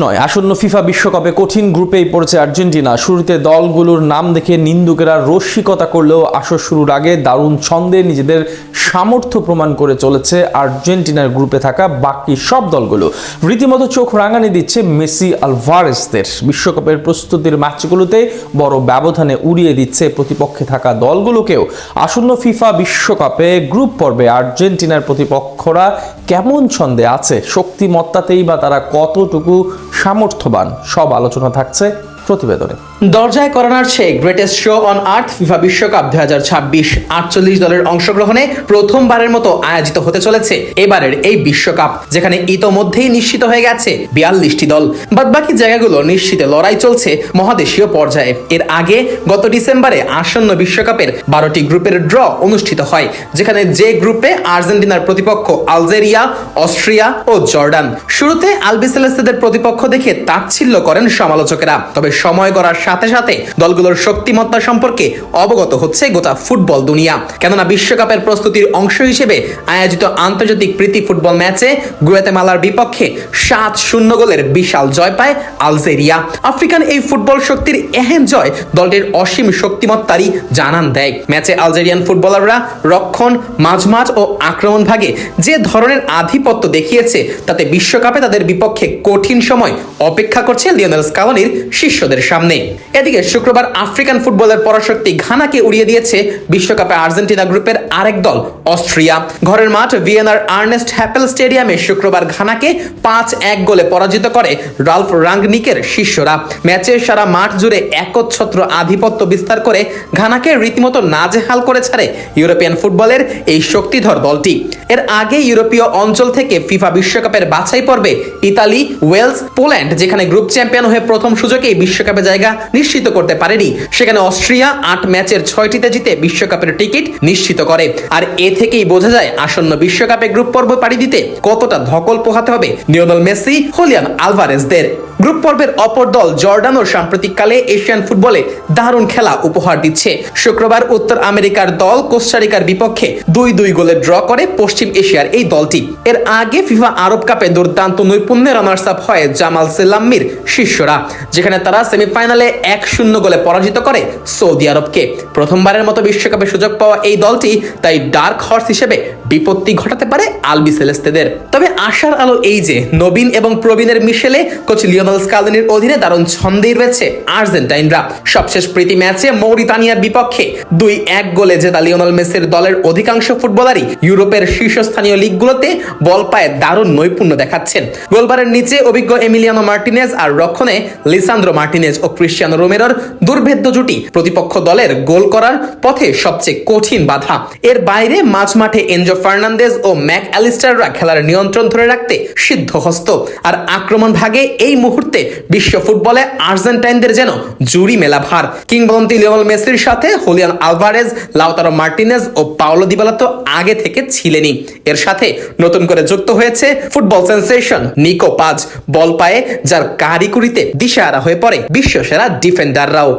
নয়, আসন্ন ফিফা বিশ্বকাপে কঠিন গ্রুপেই পড়েছে আর্জেন্টিনা। শুরুতে দলগুলোর নাম দেখে নিন্দুকেরা রসিকতা করলেও আসর শুরুর আগে দারুণ ছন্দে নিজেদের সামর্থ্য প্রমাণ করে চলেছে আর্জেন্টিনার গ্রুপে থাকা বাকি সব দলগুলো। রীতিমতো চোখ রাঙানি দিচ্ছে মেসি আলভারেজদের। বিশ্বকাপের প্রস্তুতির ম্যাচগুলোতে বড় ব্যবধানে উড়িয়ে দিচ্ছে প্রতিপক্ষে থাকা দলগুলোকেও। আসন্ন ফিফা বিশ্বকাপে গ্রুপ পর্বে আর্জেন্টিনার প্রতিপক্ষরা কেমন ছন্দে আছে, শক্তিমত্তাতেই বা তারা কতটুকু সামর্থ্যবান, সব আলোচনা থাকছে প্রতিবেদনে। দরজায় করানোর চেয়ে greatest show on earth FIFA বিশ্বকাপ 2026 48 দলের অংশগ্রহণে প্রথমবারের মতো আয়োজিত হতে চলেছে এবারের এই বিশ্বকাপ, যেখানে ইতোমধ্যেই নিশ্চিত হয়ে গেছে 42টি দল। বাদবাকি জায়গাগুলো নিশ্চিতে লড়াই চলছে মহাদেশীয় পর্যায়ে। এর আগে গত ডিসেম্বরে আসন্ন বিশ্বকাপের 12টি গ্রুপের ড্র অনুষ্ঠিত হয়, যেখানে যে গ্রুপে আর্জেন্টিনার প্রতিপক্ষ আলজেরিয়া, অস্ট্রিয়া ও জর্ডান। শুরুতে আলবিসেলেস্তেদের প্রতিপক্ষ দেখে তাচ্ছিল্য করেন সমালোচকেরা, তবে সময় গড়ার সাথে সাথে দলগুলোর শক্তিমত্তা সম্পর্কে অবগত হচ্ছে গোটা ফুটবল দুনিয়া। কেননা বিশ্বকাপের প্রস্তুতির অংশ হিসেবে আয়োজিত আন্তর্জাতিক প্রীতি ফুটবল ম্যাচে গুয়াতেমালার বিপক্ষে 7-0 গোলের বিশাল জয় পায় আলজেরিয়া। আফ্রিকান এই ফুটবল শক্তির এহেন জয় দলটির অসীম শক্তিমত্তারই জানান দেয়। ম্যাচে আলজেরিয়ান ফুটবলাররা রক্ষণ, মাঝমাঠ ও আক্রমণ ভাগে যে ধরনের আধিপত্য দেখিয়েছে, তাতে বিশ্বকাপে তাদের বিপক্ষে কঠিন সময় অপেক্ষা করছে লিওনেল স্কালোনির শিষ্যদের সামনে। এদিকে শুক্রবার আফ্রিকান ফুটবলের পরাশক্তি ঘানাকে উড়িয়ে দিয়েছে বিশ্বকাপে আর্জেন্টিনা গ্রুপের আরেক দল অস্ট্রিয়া। ঘরের মাঠ ভিয়েনার আর্নেস্ট হ্যাপেল স্টেডিয়ামে শুক্রবার ঘানাকে 5-1 গোলে পরাজিত করে রাল্ফ রাঙ্গনিকের শিষ্যরা। ম্যাচের সারা মাঠ জুড়ে একচ্ছত্র আধিপত্য বিস্তার করে ঘানাকে রীতিমতো নাজেহাল করে ছাড়ে ইউরোপিয়ান ফুটবলের এই শক্তিধর দলটি। এর আগে ইউরোপীয় অঞ্চল থেকে ফিফা বিশ্বকাপের বাছাই পর্বে ইতালি, ওয়েলস, পোল্যান্ড যেখানে গ্রুপ চ্যাম্পিয়ন হয়ে প্রথম সুযোগেই বিশ্বকাপে জায়গা নিশ্চিত করতে পারেনি, সেখানে অস্ট্রিয়া 8 ম্যাচের 6টিতে জিতে বিশ্বকাপের টিকিট নিশ্চিত করে। আর এ থেকেই বোঝা যায় আসন্ন বিশ্বকাপে গ্রুপ পর্ব পাড়ি দিতে কতটা ধকল পোহাতে হবে লিওনেল মেসি, হুলিয়ান আলভারেজদের। গ্রুপ পর্বের অপর দল জর্ডানও সাম্প্রতিককালে এশিয়ান ফুটবলে দারুণ খেলা উপহার দিচ্ছে। শুক্রবার উত্তর আমেরিকার দল কোস্টারিকার বিপক্ষে 2-2 গোলে ড্র করে পশ্চিম এশিয়ার এই দলটি। এর আগে ফিফা আরব কাপে দুর্দান্ত নৈপুণ্যে রানার্স আপ হয় জামাল সেলাম্মির শিষ্যরা, যেখানে তারা সেমিফাইনালে 1-0 গোলে পরাজিত করে সৌদি আরবকে। প্রথমবারের মতো বিশ্বকাপে সুযোগ পাওয়া এই দলটি তাই ডার্ক হর্স হিসেবে বিপত্তি ঘটাতে পারে আলবিসেলেস্তেদের। তবে আশার আলো এই যে নবীন এবং প্রবীণের মিশেলে কোচ লিওনেল স্কালোনির অধীনে দারুণ ছন্দেই রয়েছে আর্জেন্টাইনরা। সবশেষ প্রীতি ম্যাচে মৌরিতানিয়ার বিপক্ষে 2-1 গোলে জেতা লিওনেল মেসির দলের অধিকাংশ ফুটবলারই ইউরোপের শীর্ষস্থানীয় লিগগুলোতে বল পায়ে দারুণ নৈপুণ্য দেখাচ্ছেন। গোলবারের নিচে অভিজ্ঞ এমিলিয়ানো মার্টিনেজ আর রক্ষণে লিসান্দ্রো মার্টিনেজ ও ক্রিশ্চিয়ানো রোমেরোর দুর্ভেদ্য জুটি প্রতিপক্ষ দলের গোল করার পথে সবচেয়ে কঠিন বাধা। এর বাইরে মাঝমাঠে এনজো ফার্নান্দেজ ও ম্যাক অ্যালিস্টাররা খেলার নিয়ন্ত্রণ ধরে রাখতে সিদ্ধহস্ত। আর আক্রমণ ভাগে এই মুহূর্তে বিশ্ব ফুটবলে আর্জেন্টাইনদের যেন জুরি মেলা ভার। কিংবদন্তি লিওনেল মেসির সাথে হুলিয়ান আলভারেজ, লাউতারো মার্টিনেজ ও পাওলো দিবালা তো আগে থেকে ছিলেনই। এর সাথে নতুন করে যুক্ত হয়েছে ফুটবল সেন্সেশন নিকো পাজ, বল পায়ে যার কারিকুরিতে দিশাহারা হয়ে পড়ে বিশ্বসেরা ডিফেন্ডাররাও।